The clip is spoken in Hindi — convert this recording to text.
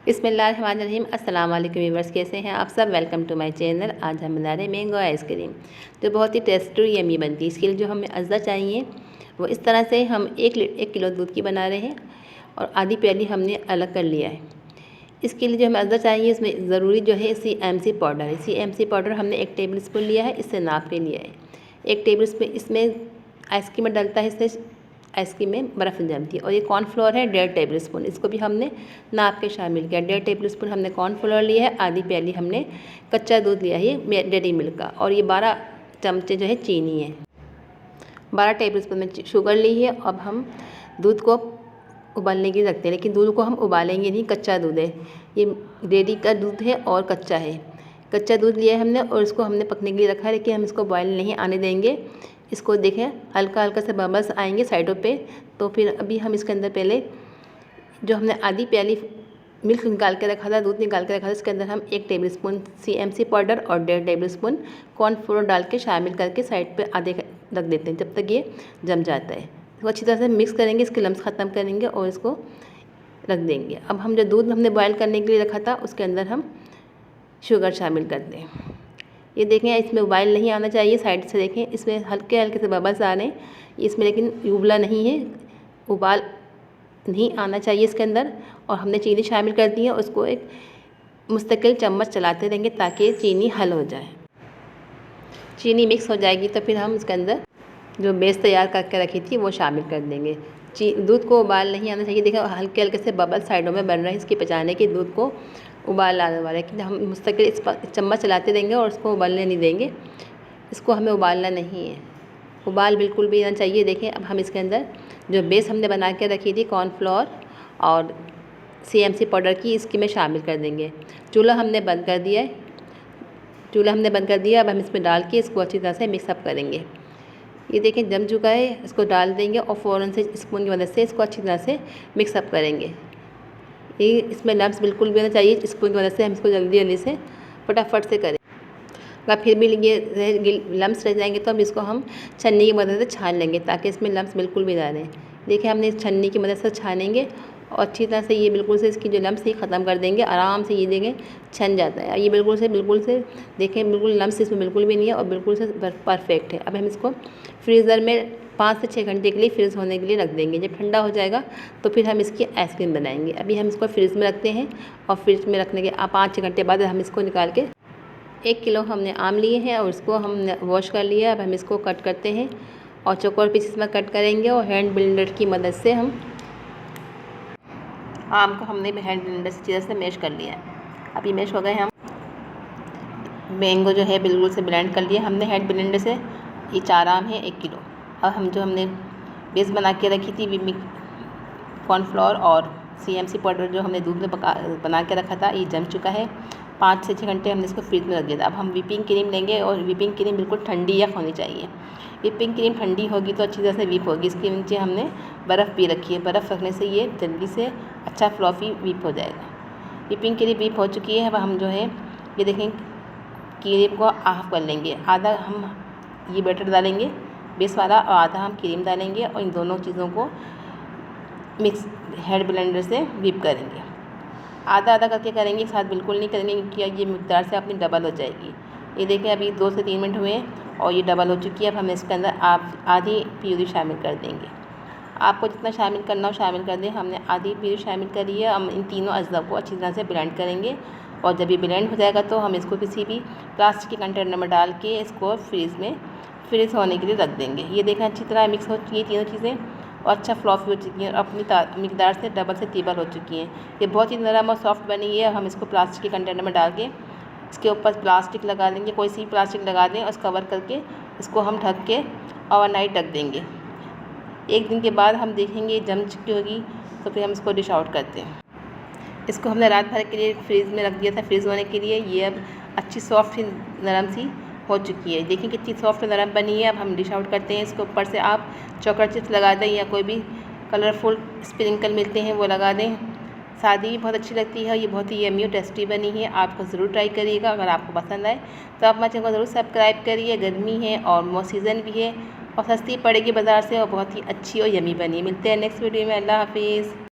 बिस्मिल्लाहिर्रहमानिर्रहीम। अस्सलाम वालेकुम व्यूअर्स, कैसे हैं आप सब। Welcome to my channel. आज हम बना रहे हैं मैंगो आइसक्रीम, जो बहुत ही टेस्टी और यमी बनती है। इसके लिए जो हमें अज्जा चाहिए वो इस तरह से हम 1 किलो दूध की बना रहे हैं और आधी प्याली हमने अलग कर लिया है। इसके लिए जो हमें अज्जा चाहिए इसमें ज़रूरी जो है CMC पाउडर है। CMC पाउडर हमने 1 टेबल स्पून लिया है, इससे नाप के लिया है। 1 टेबल स्पून इसमें आइसक्रीम में डलता है, इससे आइसक्रीम में बर्फ़ जमती है। और ये कॉर्नफ्लोर है 1.5 टेबल स्पून, इसको भी हमने नाप के शामिल किया। 1.5 टेबल स्पून हमने कॉर्नफ्लोर लिया है। आधी प्याली हमने कच्चा दूध लिया है, ये डेयरी मिल्क का। और ये 12 चमचे जो है चीनी है। 12 टेबल स्पून में शुगर ली है। अब हम दूध को उबालने के लिए रखते हैं, लेकिन दूध को हम उबालेंगे नहीं, कच्चा दूध है ये, डेयरी का दूध है और कच्चा है। कच्चा दूध लिया है हमने और इसको हमने पकने के लिए रखा है, लेकिन हम इसको बॉयल नहीं आने देंगे। इसको देखें हल्का हल्का से बबल्स आएंगे साइडों पे। तो फिर अभी हम इसके अंदर पहले जो हमने आधी प्याली मिल्क निकाल के रखा था, दूध निकाल के रखा था, इसके अंदर हम 1 टेबल स्पून CMC पाउडर और 1.5 टेबल स्पून कॉर्नफ्लोर डाल के शामिल करके साइड पे आधे रख देते हैं, जब तक ये जम जाता है। इसको अच्छी तरह से मिक्स करेंगे, इसके लम्स ख़त्म करेंगे और इसको रख देंगे। अब हम जो दूध हमने बॉयल करने के लिए रखा था उसके अंदर हम शुगर शामिल कर दें। ये देखें इसमें उबाल नहीं आना चाहिए, साइड से देखें इसमें हल्के हल्के से बबल्स आ रहे हैं इसमें, लेकिन उबला नहीं है, उबाल नहीं आना चाहिए इसके अंदर। और हमने चीनी शामिल कर दी है, उसको एक मुस्तकिल चम्मच चलाते रहेंगे ताकि चीनी हल हो जाए। चीनी मिक्स हो जाएगी तो फिर हम इसके अंदर जो बेस तैयार करके रखी थी वो शामिल कर देंगे। दूध को उबाल नहीं आना चाहिए, देखो हल्के हल्के से बबल साइडों में बन रहे हैं, इसकी पहचाने कि दूध को उबाल आने वाला है। कि हम मुस्तकिल इस पर चम्मच चलाते रहेंगे और उसको उबालने नहीं देंगे। इसको हमें उबालना नहीं है, उबाल बिल्कुल भी आना चाहिए। देखें अब हम इसके अंदर जो बेस हमने बना के रखी थी कॉर्नफ्लोर और CMC पाउडर की, इसकी में शामिल कर देंगे। चूल्हा हमने बंद कर दिया है, चूल्हा हमने बंद कर दिया। अब हम इसमें डाल के इसको अच्छी तरह से मिक्सअप करेंगे। ये देखें जम चुका है, इसको डाल देंगे और फ़ौरन से स्पून की मदद से इसको अच्छी तरह से मिक्सअप करेंगे। ये इसमें लम्स बिल्कुल भी होना चाहिए, स्पून की मदद से हम इसको जल्दी जल्दी से फटाफट से करें। अगर फिर भी ये लम्स रह जाएंगे तो हम छन्नी की मदद से छान लेंगे ताकि इसमें लम्स बिल्कुल भी ना रहें। देखिए हमने इस छन्नी की मदद से छानेंगे और अच्छी तरह से ये बिल्कुल से इसकी जो लम्स ही ख़त्म कर देंगे। आराम से ये देखें छन जाता है, ये बिल्कुल से देखें बिल्कुल लम्स इसमें बिल्कुल भी नहीं है और बिल्कुल से परफेक्ट है। अब हम इसको फ्रीज़र में 5 से 6 घंटे के लिए फ्रीज़ होने के लिए रख देंगे। जब ठंडा हो जाएगा तो फिर हम इसकी आइसक्रीम बनाएंगे। अभी हम इसको फ्रिज में रखते हैं और फ्रिज में रखने के 5-6 घंटे बाद हम इसको निकाल के 1 किलो हमने आम लिए हैं और इसको हमने वॉश कर लिया। अब हम इसको कट करते हैं और चौकोर पीसेस में कट करेंगे और हैंड ब्लेंडर की मदद से हम आम को हमने हैंड ब्लेंडर से अच्छी तरह से मैश कर लिया है। अभी मैश हो गए, हम मैंगो जो है बिल्कुल से ब्लेंड कर लिया हमने हैंड ब्लेंडर से। ये 4 आम है 1 किलो। अब हम जो हमने बेस बना के रखी थी कॉर्नफ्लोर और CMC पाउडर जो हमने दूध में बना के रखा था, ये जम चुका है। 5 से 6 घंटे हमने इसको फ्रिज में रख दिया था। अब हम व्हिपिंग क्रीम लेंगे और व्हिपिंग क्रीम बिल्कुल ठंडी या होनी चाहिए। व्हिपिंग क्रीम ठंडी होगी तो अच्छी तरह से व्हिप होगी। इसके नीचे हमने बर्फ़ भी रखी है, बर्फ़ रखने से ये जल्दी से अच्छा फ्लॉफी व्हिप हो जाएगा। व्हिपिंग क्रीम व्हिप हो चुकी है। अब हम जो है ये देखें क्रीम को हाफ कर लेंगे। आधा हम ये बैटर डालेंगे बेस वाला और आधा हम क्रीम डालेंगे और इन दोनों चीज़ों को मिक्स हैंड ब्लेंडर से व्हिप करेंगे। आधा आधा करके करेंगे, एक साथ बिल्कुल नहीं करेंगे क्योंकि ये मिकदार से अपनी डबल हो जाएगी। ये देखें अभी 2 से 3 मिनट हुए हैं और ये डबल हो चुकी है। अब हम इसके अंदर आधी प्यूरी शामिल कर देंगे। आपको जितना शामिल करना हो शामिल कर दें। हमने आधी प्यूरी शामिल करी है। हम इन तीनों अज्जा को अच्छी तरह से ब्लेंड करेंगे और जब ये ब्लेंड हो जाएगा तो हम इसको किसी भी प्लास्टिक के कंटेनर में डाल के इसको फ्रीज़ होने के लिए रख देंगे। ये देखें अच्छी तरह मिक्स हो चुकी है तीनों चीज़ें और अच्छा फ्लॉफी हो चुकी हैं और अपनी मिकदार से डबल से ट्रिपल हो चुकी हैं। ये बहुत ही नरम और सॉफ्ट बनी है। हम इसको प्लास्टिक के कंटेनर में डाल के इसके ऊपर प्लास्टिक लगा देंगे, कोई सी प्लास्टिक लगा दें और इसको कवर करके इसको हम ढक के ओवरनाइट रख देंगे। 1 दिन के बाद हम देखेंगे जम चुकी होगी तो फिर हम इसको डिश आउट करते हैं। इसको हमने रात भर के लिए फ्रीज़ में रख दिया था, फ्रीज़ होने के लिए। ये अब अच्छी सॉफ्ट नरम सी हो चुकी है। देखिए कितनी सॉफ्ट नरम बनी है। अब हम डिश आउट करते हैं। इसके ऊपर से आप चॉकलेट चिप्स लगा दें या कोई भी कलरफुल स्प्रिंकल मिलते हैं वो लगा दें। सादी भी बहुत अच्छी लगती है। ये बहुत ही यम्मी और टेस्टी बनी है। आपको ज़रूर ट्राई करिएगा। अगर आपको पसंद आए तो आप मेरे चैनल को ज़रूर सब्सक्राइब करिए। गर्मी है और सीज़न भी है और सस्ती पड़ेगी बाज़ार से और बहुत ही अच्छी और यम्मी बनी है। मिलते हैं नेक्स्ट वीडियो में। अल्लाह हाफिज़।